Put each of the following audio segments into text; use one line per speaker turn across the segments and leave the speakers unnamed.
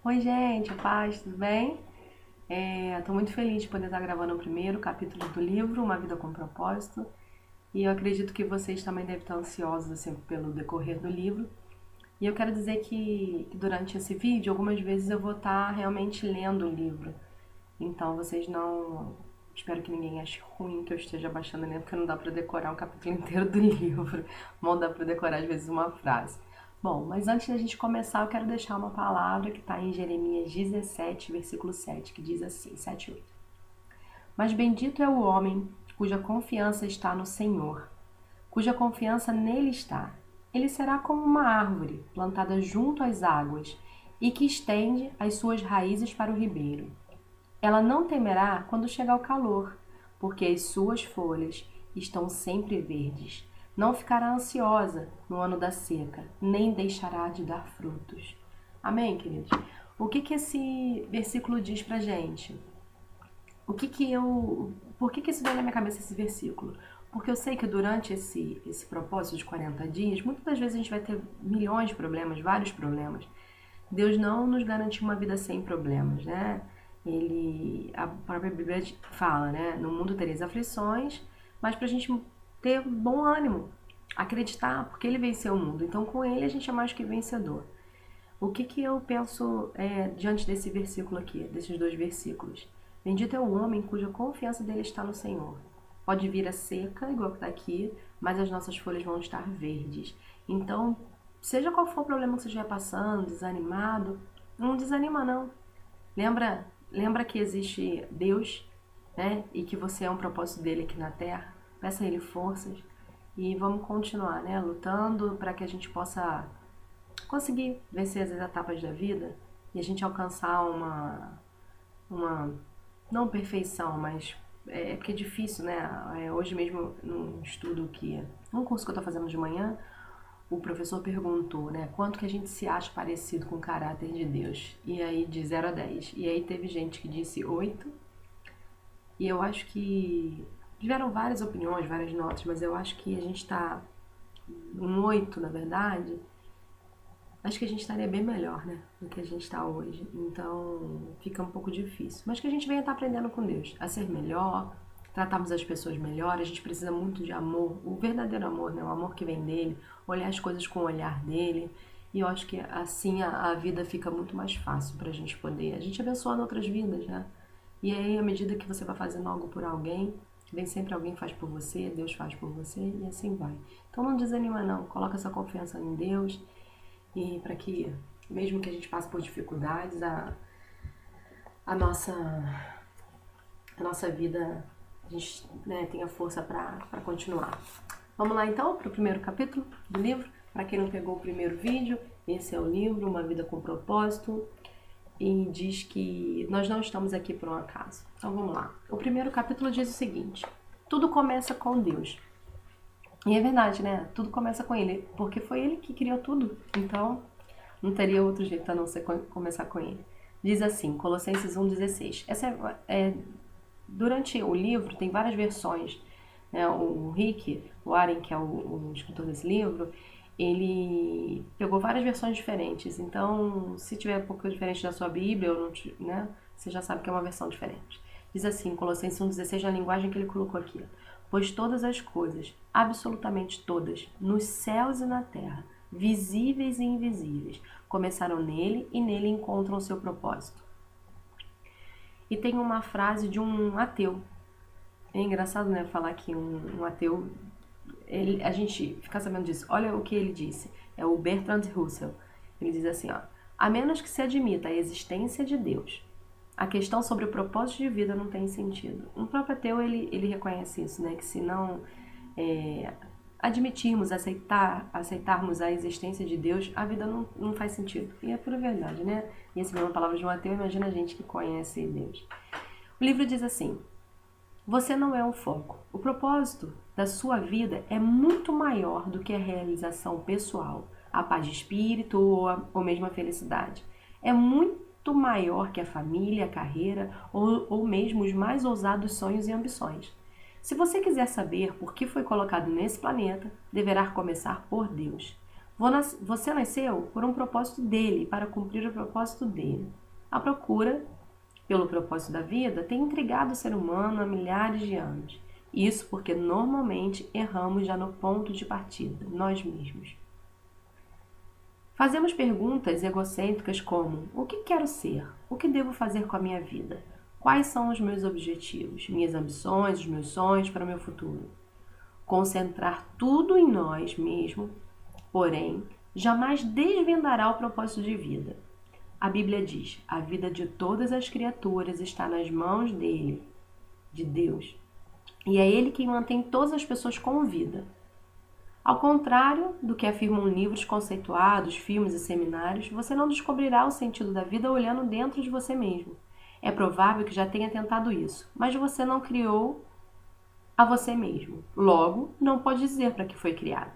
Oi, gente, paz, tudo bem? Estou muito feliz de poder estar gravando o primeiro capítulo do livro, Uma Vida com Propósito, e eu acredito que vocês também devem estar ansiosos assim, pelo decorrer do livro. E eu quero dizer que durante esse vídeo, algumas vezes eu vou estar realmente lendo o livro. Então vocês não. Espero que ninguém ache ruim que eu esteja baixando lendo, porque não dá para decorar um capítulo inteiro do livro. Mal dá para decorar às vezes uma frase. Bom, mas antes da gente começar, eu quero deixar uma palavra que está em Jeremias 17, versículo 7, que diz assim, 7 e 8. Mas bendito é o homem cuja confiança está no Senhor, cuja confiança nele está. Ele será como uma árvore plantada junto às águas e que estende as suas raízes para o ribeiro. Ela não temerá quando chegar o calor, porque as suas folhas estão sempre verdes. Não ficará ansiosa no ano da seca, nem deixará de dar frutos. Amém, queridos? O que esse versículo diz pra gente? Por que isso veio na minha cabeça esse versículo? Porque eu sei que durante esse propósito de 40 dias, muitas das vezes a gente vai ter milhões de problemas, vários problemas. Deus não nos garantiu uma vida sem problemas, né? A própria Bíblia fala, né? No mundo tereis aflições, mas pra gente ter bom ânimo, acreditar, porque ele venceu o mundo. Então com ele a gente é mais que vencedor. O que eu penso diante desse versículo aqui, desses dois versículos? Bendito é o homem cuja confiança dele está no Senhor. Pode vir a seca, igual que está aqui, mas as nossas folhas vão estar verdes. Então, seja qual for o problema que você estiver passando, desanimado, não desanima não. Lembra que existe Deus, né? E que você é um propósito dele aqui na Terra. Peça a ele forças e vamos continuar, né? Lutando para que a gente possa conseguir vencer as etapas da vida e a gente alcançar uma não perfeição, mas porque é difícil, né? Hoje mesmo, num estudo num curso que eu tô fazendo de manhã, o professor perguntou, né, quanto que a gente se acha parecido com o caráter de Deus. E aí, de 0 a 10. E aí teve gente que disse 8. E eu acho que tiveram várias opiniões, várias notas, mas eu acho que a gente tá um 8, na verdade. Acho que a gente estaria bem melhor, né, do que a gente está hoje. Então, fica um pouco difícil. Mas que a gente venha estar aprendendo com Deus a ser melhor, tratarmos as pessoas melhor. A gente precisa muito de amor, o verdadeiro amor, né, o amor que vem dele, olhar as coisas com o olhar dele. E eu acho que assim a vida fica muito mais fácil pra gente poder. A gente abençoando outras vidas, né? E aí, à medida que você vai fazendo algo por alguém, vem sempre alguém que faz por você, Deus faz por você e assim vai. Então não desanima não, coloca essa confiança em Deus e para que, mesmo que a gente passe por dificuldades, a nossa, a nossa vida, a gente tenha força para continuar. Vamos lá então para o primeiro capítulo do livro. Para quem não pegou o primeiro vídeo, esse é o livro, Uma Vida com Propósito, e diz que nós não estamos aqui por um acaso. Então vamos lá. O primeiro capítulo diz o seguinte: tudo começa com Deus. E é verdade, né? Tudo começa com ele, porque foi ele que criou tudo. Então, não teria outro jeito a não ser começar com ele. Diz assim, Colossenses 1,16. Durante o livro, tem várias versões. Né? O Rick Warren, que é o escritor desse livro, ele pegou várias versões diferentes. Então, se tiver um pouco diferente da sua Bíblia, ou não, né? Você já sabe que é uma versão diferente. Diz assim, Colossenses 1,16, na linguagem que ele colocou aqui. Pois todas as coisas, absolutamente todas, nos céus e na terra, visíveis e invisíveis, começaram nele e nele encontram o seu propósito. E tem uma frase de um ateu. É engraçado, né, falar que um ateu, a gente fica sabendo disso. Olha o que ele disse. É o Bertrand Russell. Ele diz assim, ó: a menos que se admita a existência de Deus, a questão sobre o propósito de vida não tem sentido. Um próprio ateu, ele reconhece isso, né? Que se não admitirmos, aceitarmos a existência de Deus, a vida não faz sentido. E é pura verdade, né? E essa é uma palavra de um ateu, imagina a gente que conhece Deus. O livro diz assim: você não é o foco. O propósito da sua vida é muito maior do que a realização pessoal, a paz de espírito ou mesmo a felicidade. É muito maior que a família, a carreira ou mesmo os mais ousados sonhos e ambições. Se você quiser saber por que foi colocado nesse planeta, deverá começar por Deus. Você nasceu por um propósito dele, para cumprir o propósito dele. A procura pelo propósito da vida tem intrigado o ser humano há milhares de anos. Isso porque normalmente erramos já no ponto de partida, nós mesmos. Fazemos perguntas egocêntricas como: o que quero ser? O que devo fazer com a minha vida? Quais são os meus objetivos, minhas ambições, os meus sonhos para o meu futuro? Concentrar tudo em nós mesmos, porém, jamais desvendará o propósito de vida. A Bíblia diz: a vida de todas as criaturas está nas mãos dele, de Deus, e é ele quem mantém todas as pessoas com vida. Ao contrário do que afirmam livros conceituados, filmes e seminários, você não descobrirá o sentido da vida olhando dentro de você mesmo. É provável que já tenha tentado isso, mas você não criou a você mesmo. Logo, não pode dizer para que foi criado.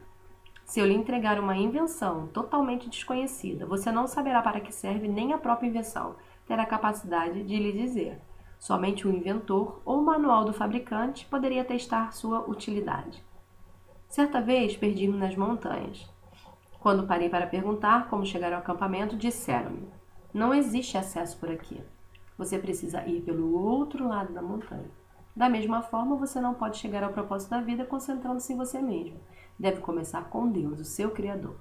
Se eu lhe entregar uma invenção totalmente desconhecida, você não saberá para que serve nem a própria invenção terá capacidade de lhe dizer. Somente o inventor ou o manual do fabricante poderia testar sua utilidade. Certa vez perdi-me nas montanhas. Quando parei para perguntar como chegar ao acampamento, disseram-me: não existe acesso por aqui. Você precisa ir pelo outro lado da montanha. Da mesma forma, você não pode chegar ao propósito da vida concentrando-se em você mesmo. Deve começar com Deus, o seu Criador.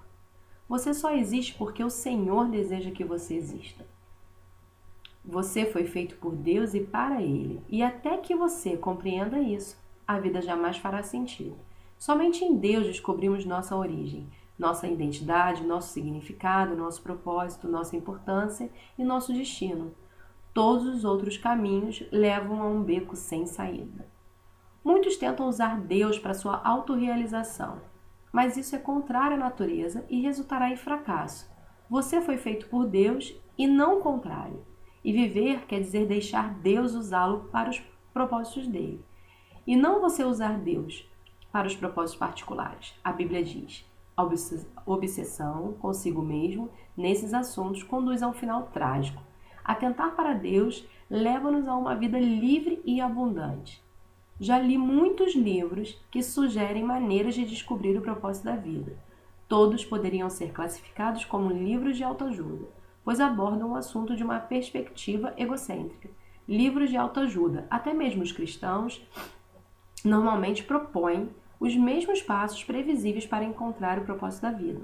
Você só existe porque o Senhor deseja que você exista. Você foi feito por Deus e para Ele. E até que você compreenda isso, a vida jamais fará sentido. Somente em Deus descobrimos nossa origem, nossa identidade, nosso significado, nosso propósito, nossa importância e nosso destino. Todos os outros caminhos levam a um beco sem saída. Muitos tentam usar Deus para sua autorrealização, mas isso é contrário à natureza e resultará em fracasso. Você foi feito por Deus e não o contrário. E viver quer dizer deixar Deus usá-lo para os propósitos dele. E não você usar Deus para os propósitos particulares. A Bíblia diz: a obsessão consigo mesmo nesses assuntos conduz a um final trágico. Atentar para Deus leva-nos a uma vida livre e abundante. Já li muitos livros que sugerem maneiras de descobrir o propósito da vida. Todos poderiam ser classificados como livros de autoajuda, pois abordam o assunto de uma perspectiva egocêntrica. Livros de autoajuda, até mesmo os cristãos, normalmente propõem os mesmos passos previsíveis para encontrar o propósito da vida.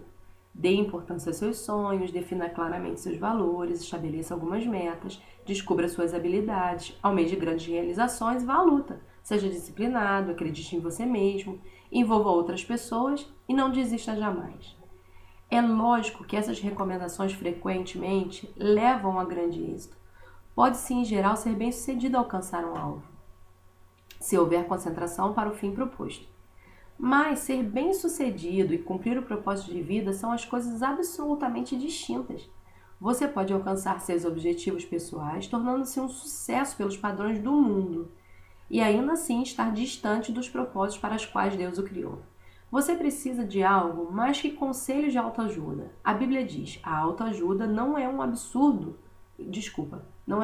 Dê importância aos seus sonhos, defina claramente seus valores, estabeleça algumas metas, descubra suas habilidades, almeje grandes realizações e vá à luta. Seja disciplinado, acredite em você mesmo, envolva outras pessoas e não desista jamais. É lógico que essas recomendações frequentemente levam a grande êxito. Pode-se, em geral, ser bem-sucedido a alcançar um alvo, se houver concentração para o fim proposto. Mas ser bem-sucedido e cumprir o propósito de vida são as coisas absolutamente distintas. Você pode alcançar seus objetivos pessoais, tornando-se um sucesso pelos padrões do mundo, e ainda assim estar distante dos propósitos para os quais Deus o criou. Você precisa de algo mais que conselhos de autoajuda. A Bíblia diz: a autoajuda não é um absurdo, não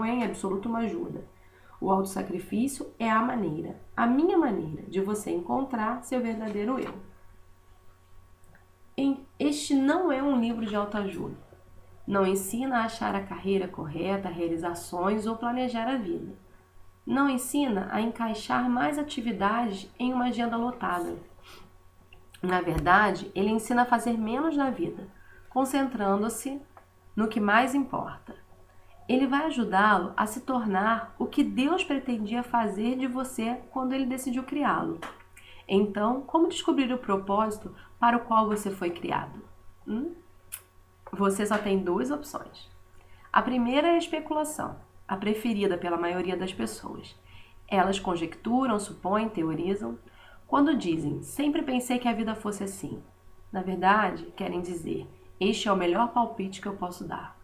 é em absoluto uma ajuda. O autossacrifício é a minha maneira de você encontrar seu verdadeiro eu. Este não é um livro de autoajuda. Não ensina a achar a carreira correta, realizações ou planejar a vida. Não ensina a encaixar mais atividades em uma agenda lotada. Na verdade, ele ensina a fazer menos na vida, concentrando-se no que mais importa. Ele vai ajudá-lo a se tornar o que Deus pretendia fazer de você quando ele decidiu criá-lo. Então, como descobrir o propósito para o qual você foi criado? Você só tem duas opções. A primeira é a especulação, a preferida pela maioria das pessoas. Elas conjecturam, supõem, teorizam. Quando dizem: sempre pensei que a vida fosse assim, na verdade, querem dizer: este é o melhor palpite que eu posso dar.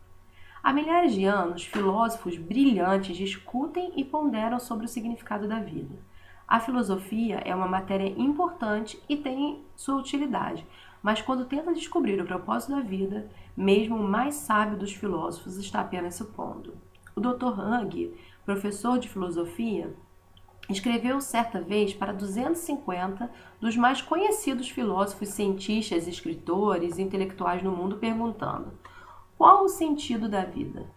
Há milhares de anos, filósofos brilhantes discutem e ponderam sobre o significado da vida. A filosofia é uma matéria importante e tem sua utilidade, mas quando tenta descobrir o propósito da vida, mesmo o mais sábio dos filósofos está apenas supondo. O Dr. Hugg, professor de filosofia, escreveu certa vez para 250 dos mais conhecidos filósofos, cientistas, escritores e intelectuais no mundo, perguntando: qual o sentido da vida?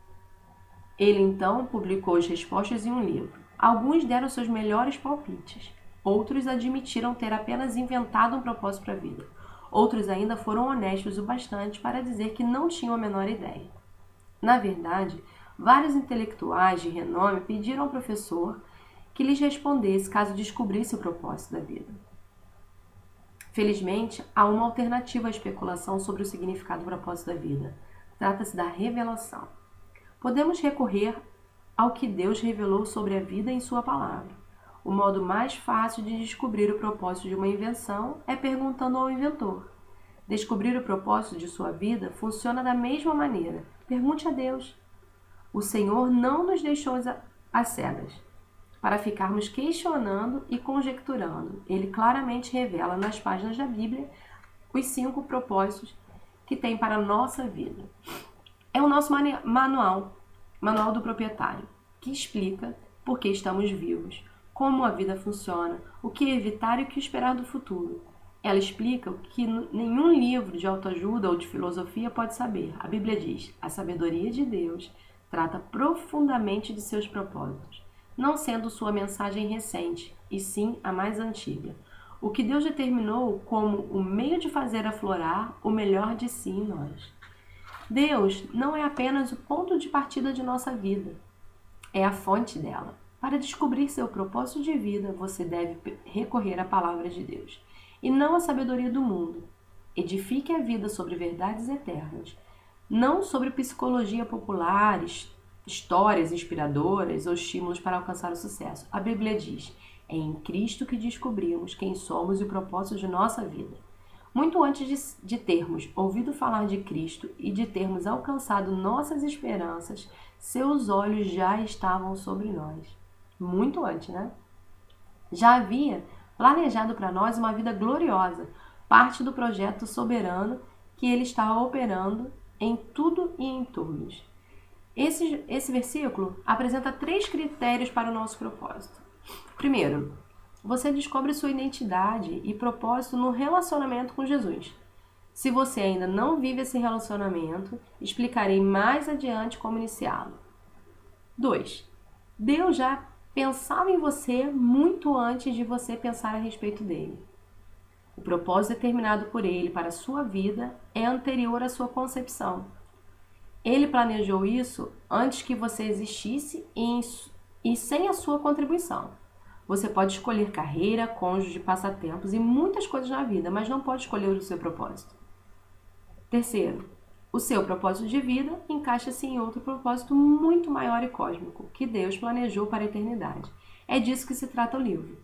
Ele então publicou as respostas em um livro. Alguns deram seus melhores palpites. Outros admitiram ter apenas inventado um propósito para a vida. Outros ainda foram honestos o bastante para dizer que não tinham a menor ideia. Na verdade, vários intelectuais de renome pediram ao professor que lhes respondesse caso descobrisse o propósito da vida. Felizmente, há uma alternativa à especulação sobre o significado do propósito da vida. Trata-se da revelação. Podemos recorrer ao que Deus revelou sobre a vida em sua palavra. O modo mais fácil de descobrir o propósito de uma invenção é perguntando ao inventor. Descobrir o propósito de sua vida funciona da mesma maneira. Pergunte a Deus. O Senhor não nos deixou às cegas para ficarmos questionando e conjecturando. Ele claramente revela nas páginas da Bíblia os 5 propósitos que tem para a nossa vida. É o nosso manual do proprietário, que explica por que estamos vivos, como a vida funciona, o que evitar e o que esperar do futuro. Ela explica o que nenhum livro de autoajuda ou de filosofia pode saber. A Bíblia diz: a sabedoria de Deus trata profundamente de seus propósitos, não sendo sua mensagem recente, e sim a mais antiga. O que Deus determinou como o meio de fazer aflorar o melhor de si em nós. Deus não é apenas o ponto de partida de nossa vida, é a fonte dela. Para descobrir seu propósito de vida, você deve recorrer à palavra de Deus, e não à sabedoria do mundo. Edifique a vida sobre verdades eternas, não sobre psicologia popular, histórias inspiradoras ou estímulos para alcançar o sucesso. A Bíblia diz: é em Cristo que descobrimos quem somos e o propósito de nossa vida. Muito antes de termos ouvido falar de Cristo e de termos alcançado nossas esperanças, seus olhos já estavam sobre nós. Muito antes, né? Já havia planejado para nós uma vida gloriosa, parte do projeto soberano que ele estava operando em tudo e em todos. Esse versículo apresenta 3 critérios para o nosso propósito. Primeiro, você descobre sua identidade e propósito no relacionamento com Jesus. Se você ainda não vive esse relacionamento, explicarei mais adiante como iniciá-lo. 2. Deus já pensava em você muito antes de você pensar a respeito dele. O propósito determinado por ele para a sua vida é anterior à sua concepção. Ele planejou isso antes que você existisse e sem a sua contribuição. Você pode escolher carreira, cônjuge, passatempos e muitas coisas na vida, mas não pode escolher o seu propósito. Terceiro, o seu propósito de vida encaixa-se em outro propósito muito maior e cósmico, que Deus planejou para a eternidade. É disso que se trata o livro.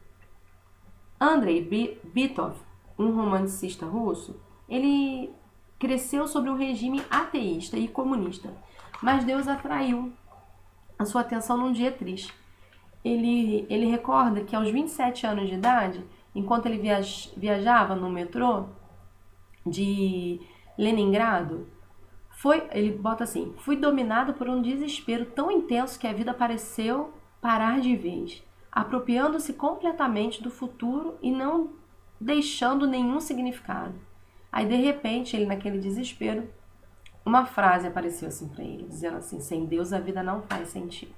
Andrei Bitov, um romancista russo, ele cresceu sob um regime ateísta e comunista, mas Deus atraiu a sua atenção num dia triste. Ele recorda que aos 27 anos de idade, enquanto ele viajava no metrô de Leningrado, ele bota assim: fui dominado por um desespero tão intenso que a vida pareceu parar de vez, apropriando-se completamente do futuro e não deixando nenhum significado. Aí, de repente, ele naquele desespero, uma frase apareceu assim para ele, dizendo assim: sem Deus a vida não faz sentido.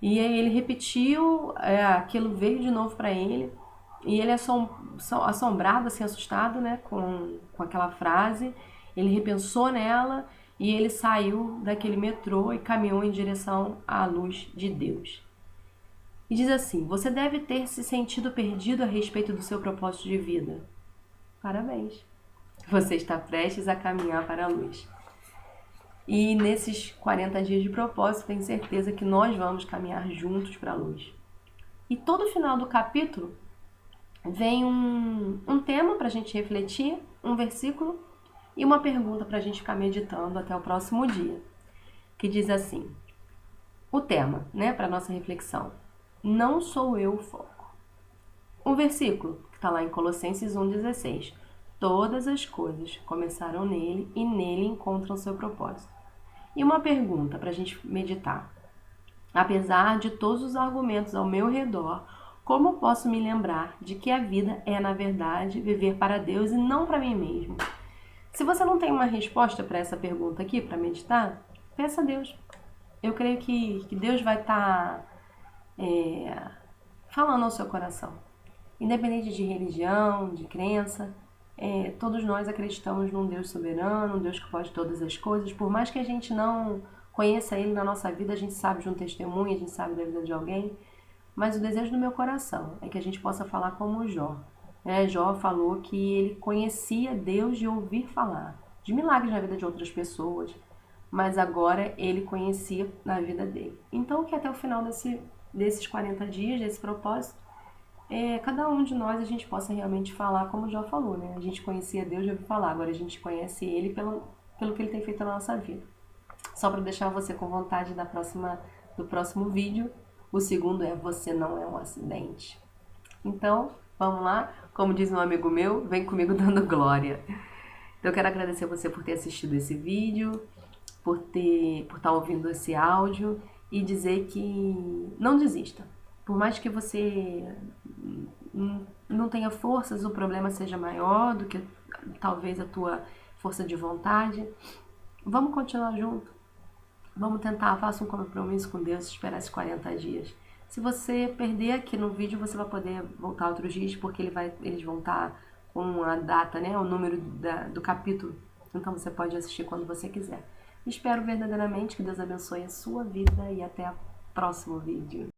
E aí ele repetiu, aquilo veio de novo para ele, e ele assombrado, assim, assustado, né, com aquela frase, ele repensou nela e ele saiu daquele metrô e caminhou em direção à luz de Deus. E diz assim: você deve ter se sentido perdido a respeito do seu propósito de vida. Parabéns! Você está prestes a caminhar para a luz. E nesses 40 dias de propósito, tenho certeza que nós vamos caminhar juntos para a luz. E todo final do capítulo vem um tema para a gente refletir, um versículo e uma pergunta para a gente ficar meditando até o próximo dia, que diz assim: o tema, né, para a nossa reflexão: não sou eu o foco. Um versículo que está lá em Colossenses 1,16: todas as coisas começaram nele e nele encontram seu propósito. E uma pergunta para a gente meditar: Apesar de todos os argumentos ao meu redor, como posso me lembrar de que a vida é, na verdade, viver para Deus e não para mim mesmo? Se você não tem uma resposta para essa pergunta aqui, para meditar, peça a Deus. Eu creio que Deus vai estar falando ao seu coração. Independente de religião, de crença, todos nós acreditamos num Deus soberano, um Deus que pode todas as coisas. Por mais que a gente não conheça Ele na nossa vida, a gente sabe de um testemunho, a gente sabe da vida de alguém. Mas o desejo do meu coração é que a gente possa falar como Jó. Jó falou que ele conhecia Deus de ouvir falar, de milagres na vida de outras pessoas, mas agora ele conhecia na vida dele. Então, que até o final desses 40 dias, desse propósito, cada um de nós a gente possa realmente falar como Jó falou, né? A gente conhecia Deus de ouvir falar, agora a gente conhece Ele pelo que Ele tem feito na nossa vida. Só para deixar você com vontade do próximo vídeo, o segundo é Você Não É um Acidente. Então, vamos lá? Como diz um amigo meu, vem comigo dando glória. Então, eu quero agradecer você por ter assistido esse vídeo, por estar ouvindo esse áudio e dizer que não desista. Por mais que você não tenha forças, o problema seja maior do que talvez a tua força de vontade, vamos continuar junto. Vamos tentar, faça um compromisso com Deus, esperar esses 40 dias. Se você perder aqui no vídeo, você vai poder voltar outros dias, porque eles vão estar com a data, né, o número do capítulo. Então você pode assistir quando você quiser. Espero verdadeiramente que Deus abençoe a sua vida e até o próximo vídeo.